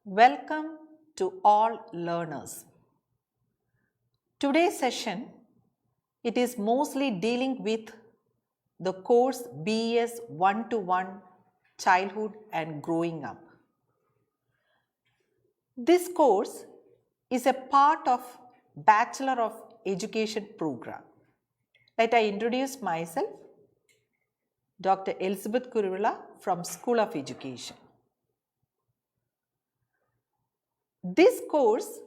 Welcome to all learners. Today's session, it is mostly dealing with the course BES-121 Childhood and Growing Up. This course is a part of Bachelor of Education program. Let I introduce myself, Dr. Elizabeth Kuruvilla from School of Education. This course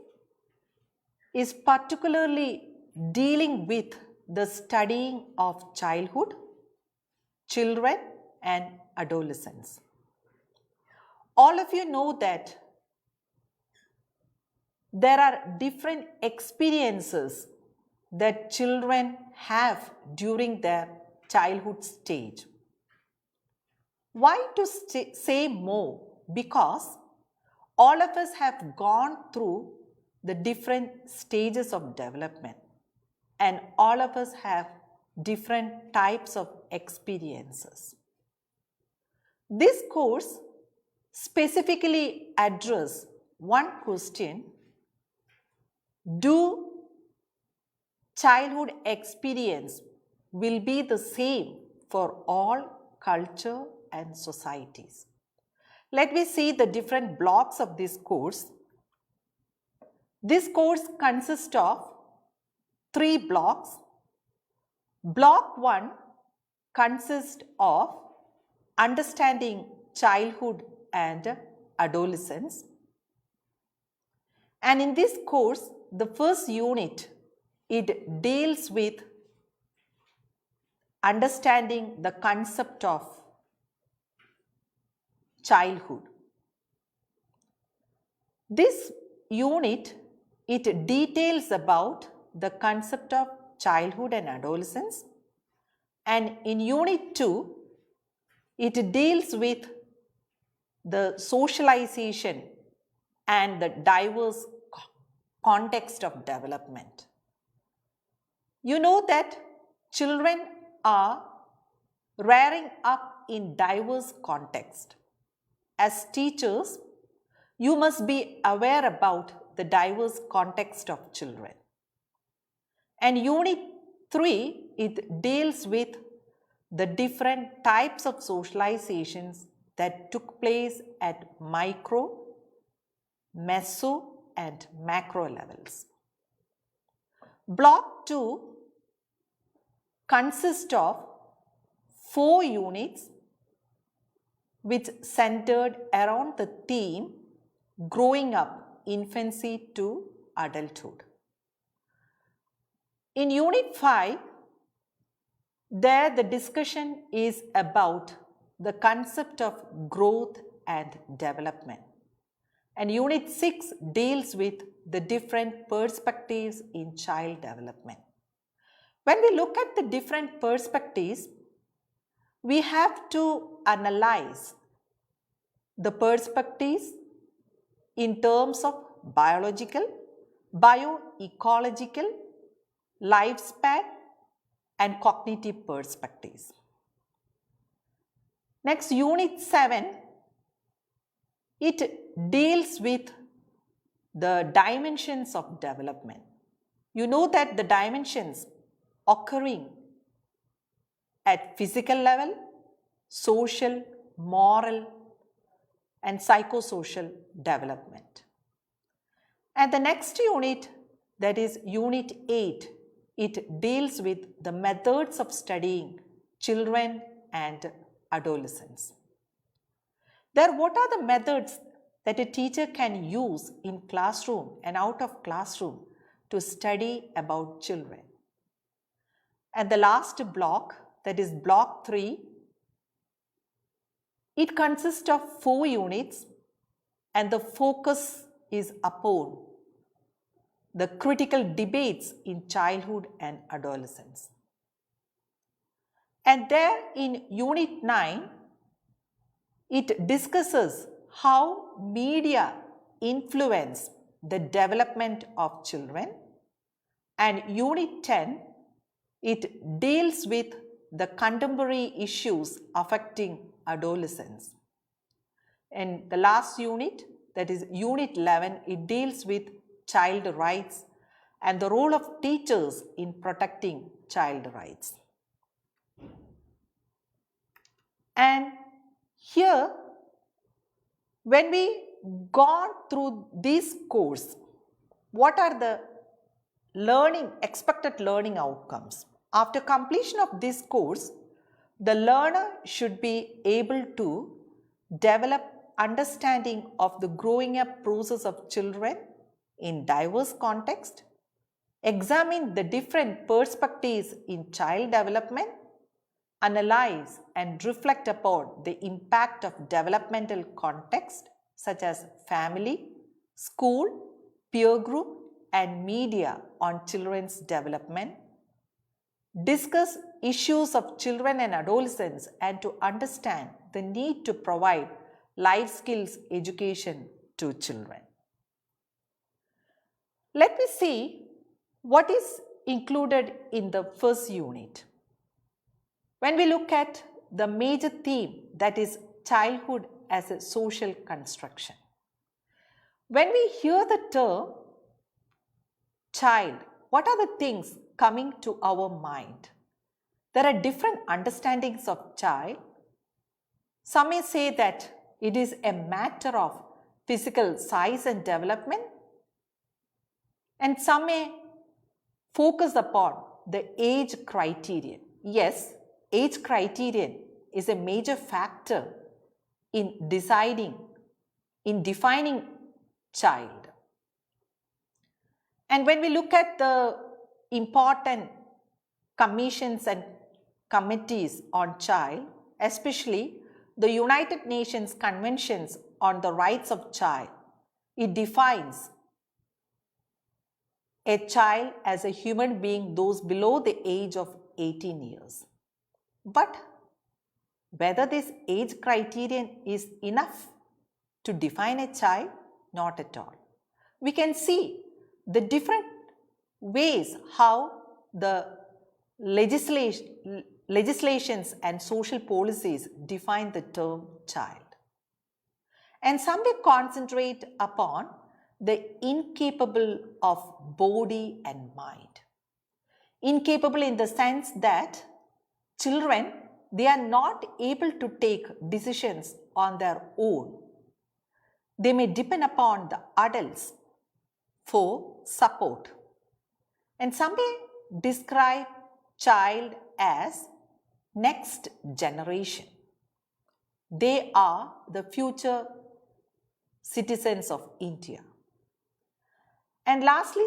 is particularly dealing with the studying of childhood, children and adolescents. All of you know that there are different experiences that children have during their childhood stage. Why to say more? Because all of us have gone through the different stages of development and all of us have different types of experiences. This course specifically addresses one question: do childhood experience will be the same for all culture and societies? Let me see the different blocks of this course. This course consists of 3 blocks. Block 1 consists of understanding childhood and adolescence. And in this course, the first unit, it deals with understanding the concept of childhood. This unit, it details about the concept of childhood and adolescence, and in unit 2, it deals with the socialization and the diverse context of development. You know that children are rearing up in diverse context. As teachers, you must be aware about the diverse context of children. And unit 3, it deals with the different types of socializations that took place at micro, meso and macro levels. Block 2 consists of 4 units which centered around the theme growing up, infancy to adulthood. In unit 5, there the discussion is about the concept of growth and development. And unit 6 deals with the different perspectives in child development. When we look at the different perspectives, we have to analyze the perspectives in terms of biological, bioecological, lifespan and cognitive perspectives. Next, unit 7, it deals with the dimensions of development. You know that the dimensions occurring at physical level, social, moral and psychosocial development. And the next unit, that is unit 8, it deals with the methods of studying children and adolescents. What are the methods that a teacher can use in classroom and out of classroom to study about children? And the last block, that is block 3, it consists of 4 units and the focus is upon the critical debates in childhood and adolescence. And there in unit 9, it discusses how media influence the development of children, and unit 10, it deals with the contemporary issues affecting adolescents. And the last unit, that is Unit 11, it deals with child rights and the role of teachers in protecting child rights. And here, when we gone through this course, what are the expected learning outcomes? After completion of this course, the learner should be able to develop understanding of the growing up process of children in diverse contexts, examine the different perspectives in child development, analyze and reflect upon the impact of developmental context such as family, school, peer group and media on children's development, discuss issues of children and adolescents and to understand the need to provide life skills education to children. Let me see what is included in the first unit. When we look at the major theme, that is childhood as a social construction. When we hear the term child, what are the things coming to our mind? There are different understandings of child. Some may say that it is a matter of physical size and development, and some may focus upon the age criterion. Yes, age criterion is a major factor in defining child. And when we look at the important commissions and committees on child, especially the United Nations Conventions on the Rights of Child, it defines a child as a human being, those below the age of 18 years. But whether this age criterion is enough to define a child, not at all. We can see the different ways how the legislations and social policies define the term child. And some may concentrate upon the incapable of body and mind. Incapable in the sense that children, they are not able to take decisions on their own. They may depend upon the adults for support. And some may describe child as next generation. They are the future citizens of India. And lastly,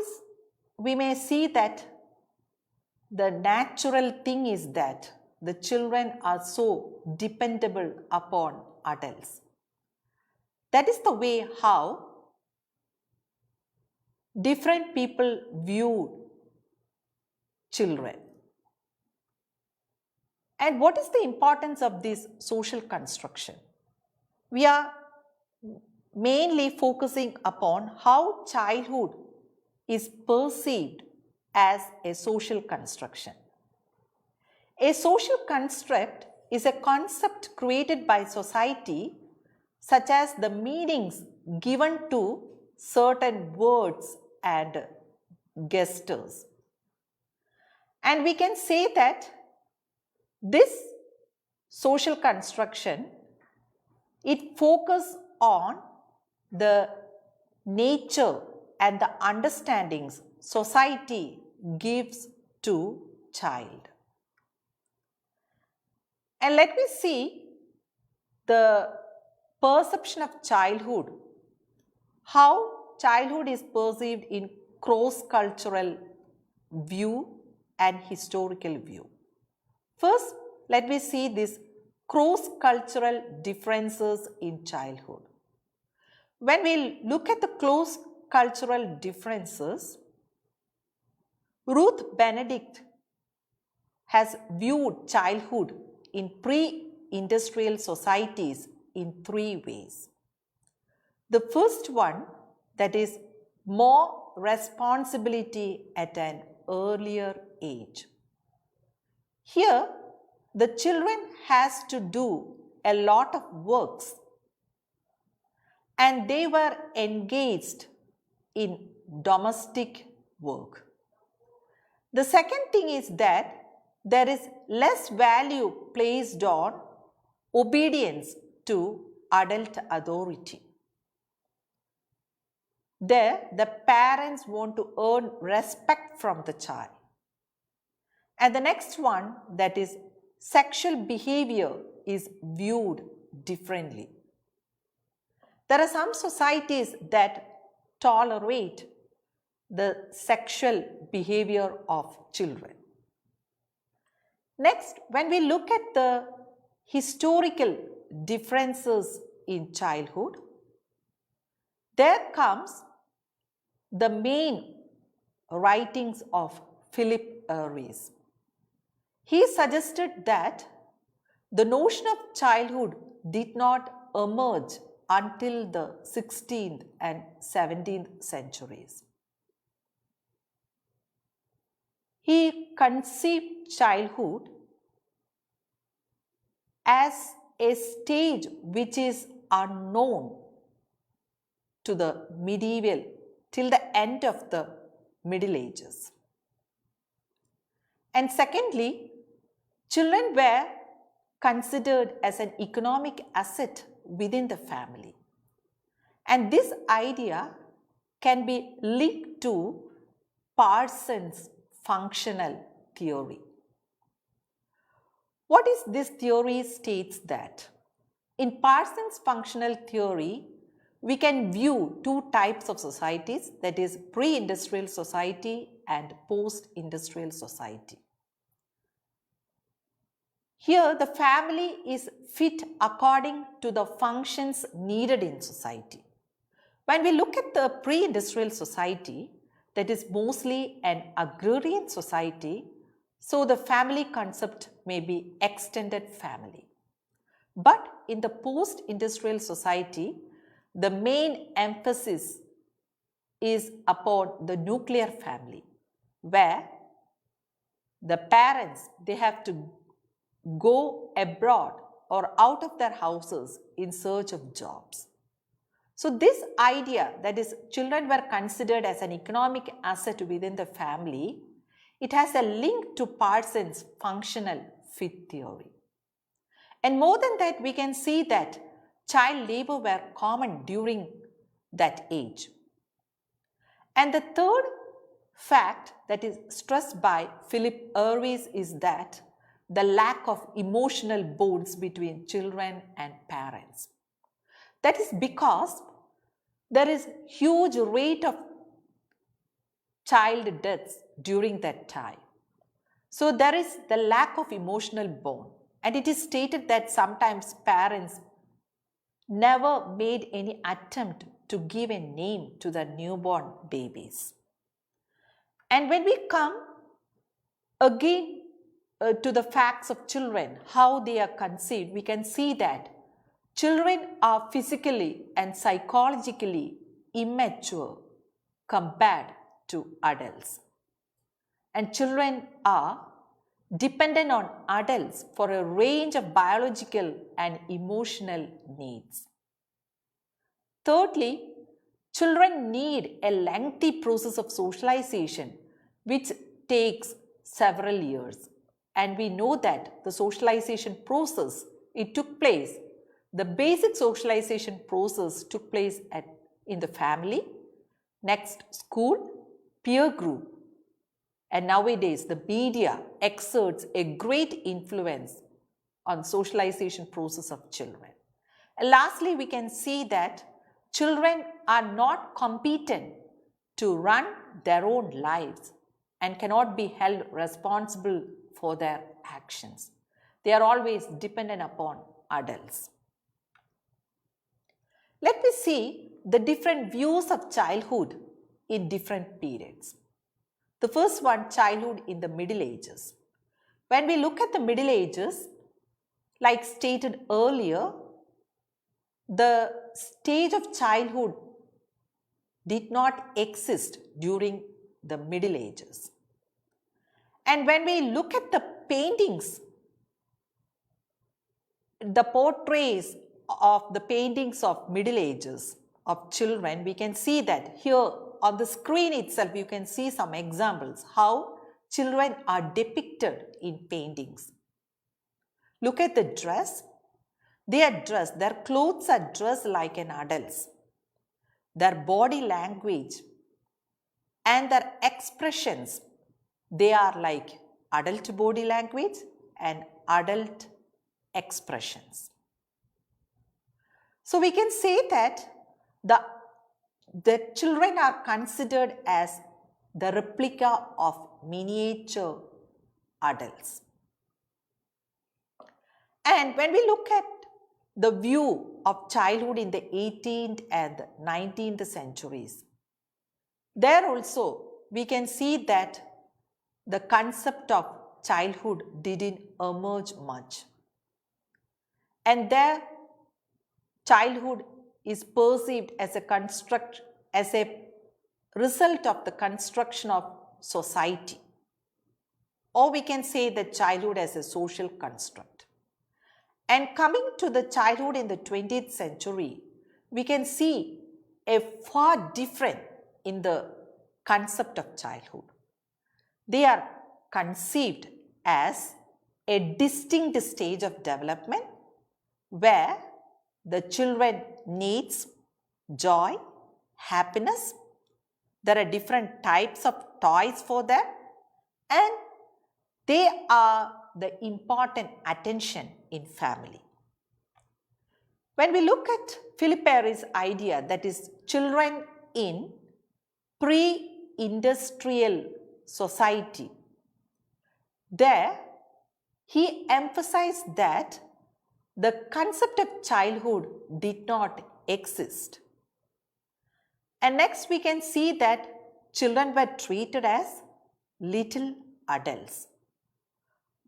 we may see that the natural thing is that the children are so dependable upon adults. That is the way how different people view children. And what is the importance of this social construction? We are mainly focusing upon how childhood is perceived as a social construction. A social construct is a concept created by society, such as the meanings given to certain words and gestures. And we can say that this social construction, it focuses on the nature and the understandings society gives to child. And let me see the perception of childhood, how childhood is perceived in cross-cultural view and historical view. First, let me see these cross-cultural differences in childhood. When we look at the cross-cultural differences, Ruth Benedict has viewed childhood in pre-industrial societies in three ways. The first one, that is more responsibility at an earlier age. Here, the children has to do a lot of works, and they were engaged in domestic work. The second thing is that there is less value placed on obedience to adult authority. There, the parents want to earn respect from the child. And the next one, that is sexual behavior, is viewed differently. There are some societies that tolerate the sexual behavior of children. Next, when we look at the historical differences in childhood, there comes the main writings of Philip Erwies. He suggested that the notion of childhood did not emerge until the 16th and 17th centuries. He conceived childhood as a stage which is unknown to the medieval till the end of the Middle Ages. And secondly, children were considered as an economic asset within the family. And this idea can be linked to Parsons' functional theory. What is this theory states that in Parsons' functional theory, we can view two types of societies, that is pre-industrial society and post-industrial society. Here, the family is fit according to the functions needed in society. When we look at the pre-industrial society, that is mostly an agrarian society, so the family concept may be extended family. But in the post-industrial society, the main emphasis is upon the nuclear family, where the parents, they have to go abroad or out of their houses in search of jobs. So this idea, that is children were considered as an economic asset within the family, it has a link to Parsons' functional fit theory. And more than that, we can see that child labor were common during that age. And the third fact that is stressed by Philip Erwies is that the lack of emotional bonds between children and parents. That is because there is huge rate of child deaths during that time. So there is the lack of emotional bond, and it is stated that sometimes parents never made any attempt to give a name to the newborn babies. And when we come again to the facts of children, how they are conceived, we can see that children are physically and psychologically immature compared to adults. And children are dependent on adults for a range of biological and emotional needs. Thirdly, children need a lengthy process of socialization which takes several years. And we know that the socialization process, it took place, the basic socialization process took place in the family, next school, peer group. And nowadays, the media exerts a great influence on socialization process of children. And lastly, we can see that children are not competent to run their own lives and cannot be held responsible for their actions. They are always dependent upon adults. Let me see the different views of childhood in different periods. The first one, childhood in the Middle Ages. When we look at the Middle Ages, like stated earlier, the stage of childhood did not exist during the Middle Ages. And when we look at the paintings, the portraits of the paintings of Middle Ages, of children, we can see that here on the screen itself, you can see some examples how children are depicted in paintings. Look at the dress. They are dressed, their clothes are dressed like an adult's. Their body language and their expressions, they are like adult body language and adult expressions. So we can say that the children are considered as the replica of miniature adults. And when we look at the view of childhood in the 18th and 19th centuries, there also we can see that the concept of childhood didn't emerge much. And their childhood is perceived as a result of the construction of society. Or we can say that childhood as a social construct. And coming to the childhood in the 20th century, we can see a far different in the concept of childhood. They are conceived as a distinct stage of development where the children needs joy, happiness. There are different types of toys for them, and they are the important attention in family. When we look at Philip Perry's idea, that is children in pre-industrial society, there he emphasized that the concept of childhood did not exist. And next we can see that children were treated as little adults.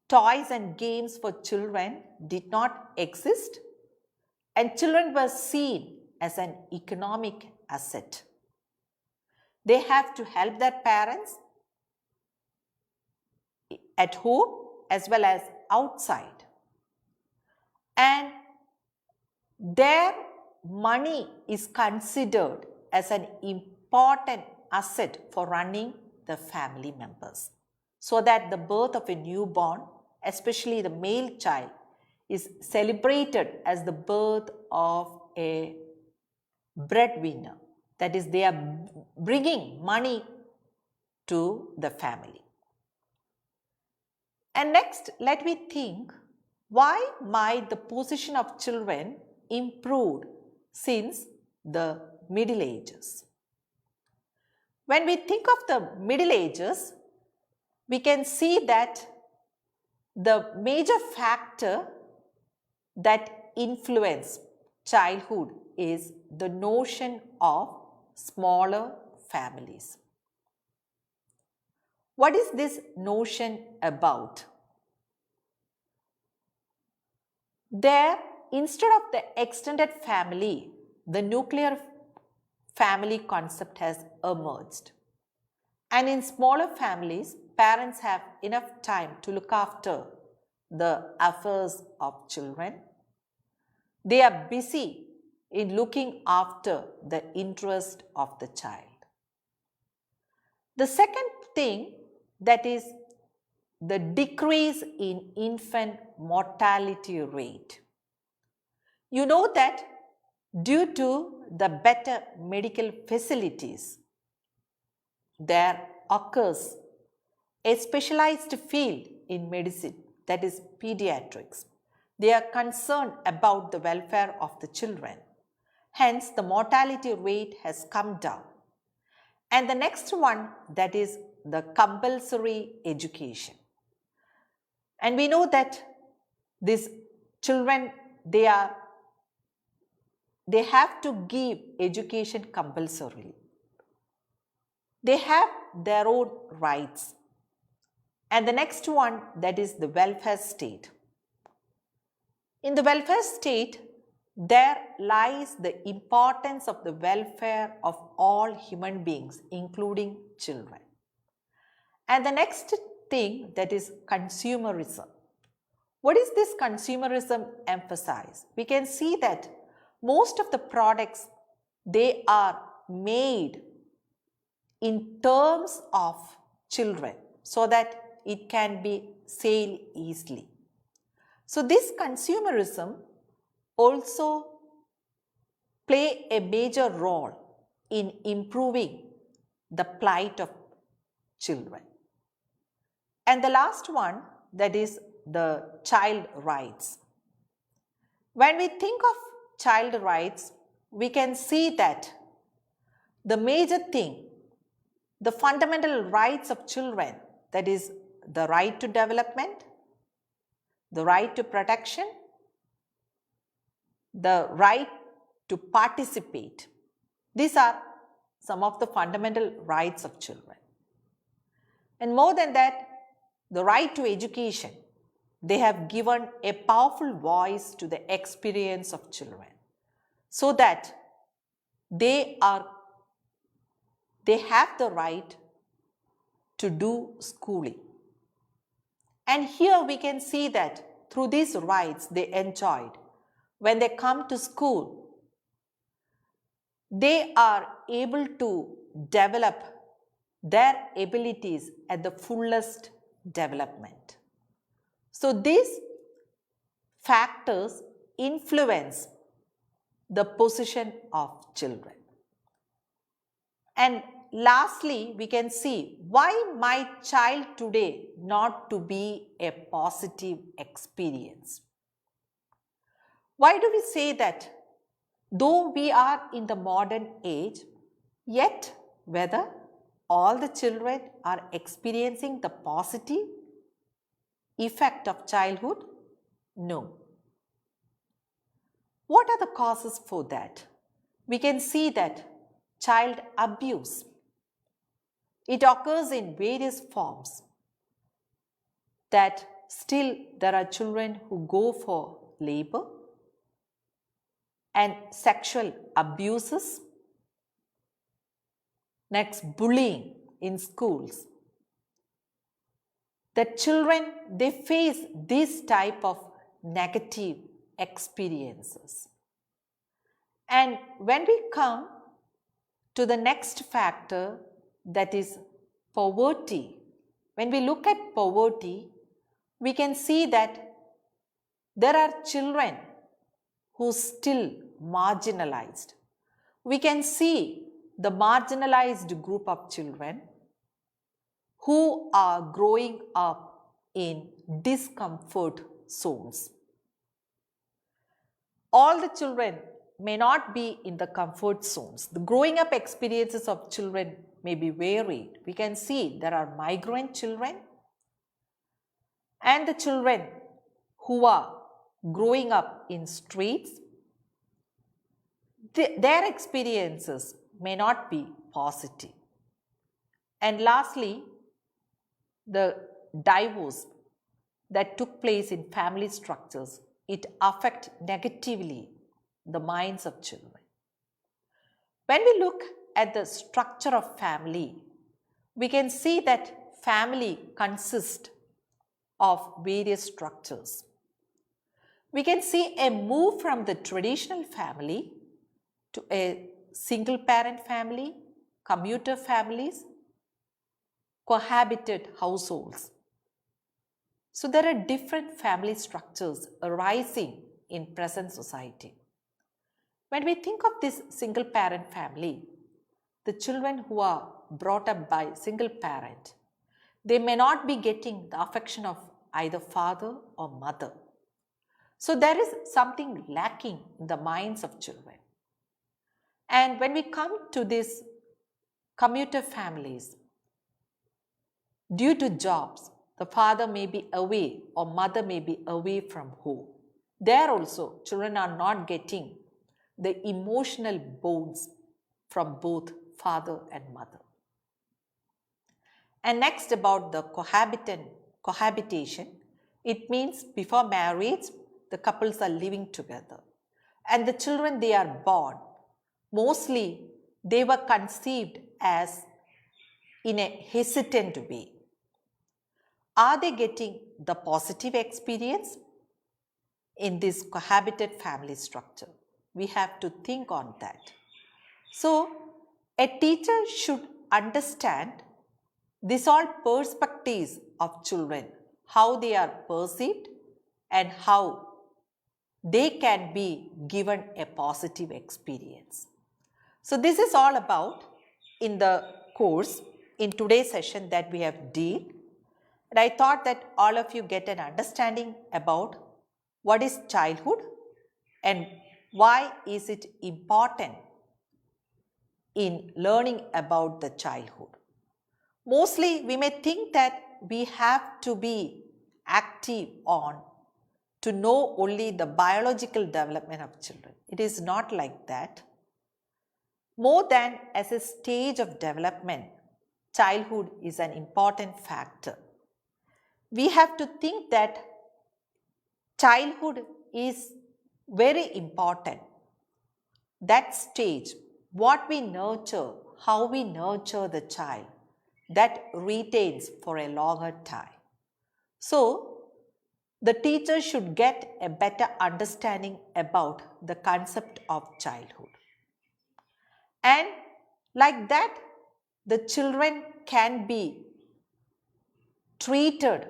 Toys and games for children did not exist, and children were seen as an economic asset. They have to help their parents at home as well as outside. And their money is considered as an important asset for running the family members. So that the birth of a newborn, especially the male child, is celebrated as the birth of a breadwinner. That is, they are bringing money to the family. And next, let me think, why might the position of children improved since the Middle Ages? When we think of the Middle Ages, we can see that the major factor that influenced childhood is the notion of smaller families. What is this notion about? There, instead of the extended family, the nuclear family concept has emerged. And in smaller families, parents have enough time to look after the affairs of children. They are busy in looking after the interest of the child. The second thing, that is the decrease in infant mortality rate. You know that due to the better medical facilities, there occurs a specialized field in medicine, that is pediatrics. They are concerned about the welfare of the children. Hence, the mortality rate has come down. And the next one, that is the compulsory education. And we know that these children, they have to give education compulsorily. They have their own rights. And the next one, that is the welfare state. In the welfare state, there lies the importance of the welfare of all human beings, including children. And the next thing, that is consumerism. What is this consumerism emphasize? We can see that most of the products they are made in terms of children so that it can be sold easily. So this consumerism also play a major role in improving the plight of children. And the last one, that is the child rights. When we think of child rights, we can see that the major thing, the fundamental rights of children, that is the right to development, the right to protection, the right to participate. These are some of the fundamental rights of children. And more than that, the right to education. They have given a powerful voice to the experience of children so that they have the right to do schooling. And here we can see that through these rights they enjoyed, when they come to school, they are able to develop their abilities at the fullest development. So these factors influence the position of children. And lastly, we can see why might child today not to be a positive experience. Why do we say that? Though we are in the modern age, yet whether all the children are experiencing the positive effect of childhood? No. What are the causes for that? We can see that child abuse, it occurs in various forms, that still there are children who go for labor, and sexual abuses, next bullying in schools. The children, they face this type of negative experiences. And when we come to the next factor, that is poverty, when we look at poverty, we can see that there are children who still marginalized. We can see the marginalized group of children who are growing up in discomfort zones. All the children may not be in the comfort zones. The growing up experiences of children may be varied. We can see there are migrant children and the children who are growing up in streets. Their experiences may not be positive. And lastly, the divorce that took place in family structures, it affects negatively the minds of children. When we look at the structure of family, we can see that family consists of various structures. We can see a move from the traditional family to a single parent family, commuter families, cohabited households. So there are different family structures arising in present society. When we think of this single parent family, the children who are brought up by single parent, they may not be getting the affection of either father or mother. So there is something lacking in the minds of children. And when we come to these commuter families, due to jobs, the father may be away or mother may be away from home. There also, children are not getting the emotional bonds from both father and mother. And next, about the cohabitation, it means before marriage, the couples are living together. And the children they are born, mostly they were conceived as in a hesitant way. Are they getting the positive experience in this cohabited family structure? We have to think on that. So, a teacher should understand these all perspectives of children, how they are perceived and how they can be given a positive experience. So this is all about in the course in today's session that we have dealt. And I thought that all of you get an understanding about what is childhood and why is it important in learning about the childhood. Mostly we may think that we have to be active on to know only the biological development of children. It is not like that. More than as a stage of development, childhood is an important factor. We have to think that childhood is very important. That stage, what we nurture, how we nurture the child, that retains for a longer time. So, the teacher should get a better understanding about the concept of childhood. And like that, the children can be treated,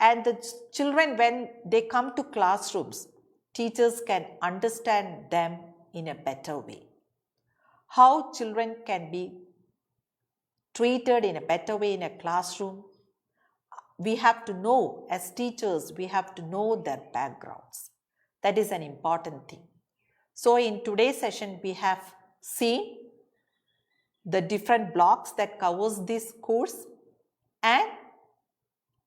and the children, when they come to classrooms, teachers can understand them in a better way. How children can be treated in a better way in a classroom, we have to know, as teachers, we have to know their backgrounds. That is an important thing. So in today's session, we have seen the different blocks that covers this course and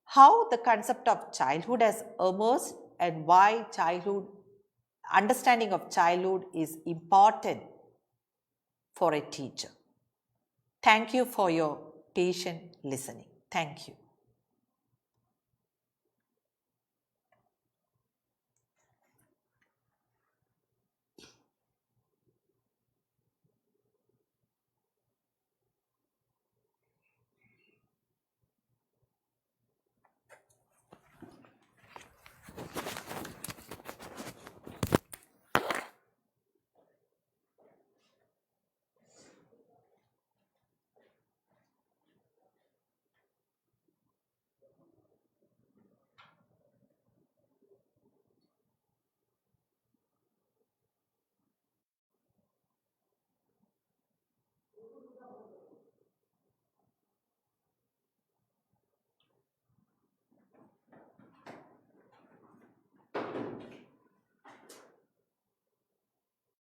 how the concept of childhood has emerged and why understanding of childhood is important for a teacher. Thank you for your patient listening. Thank you.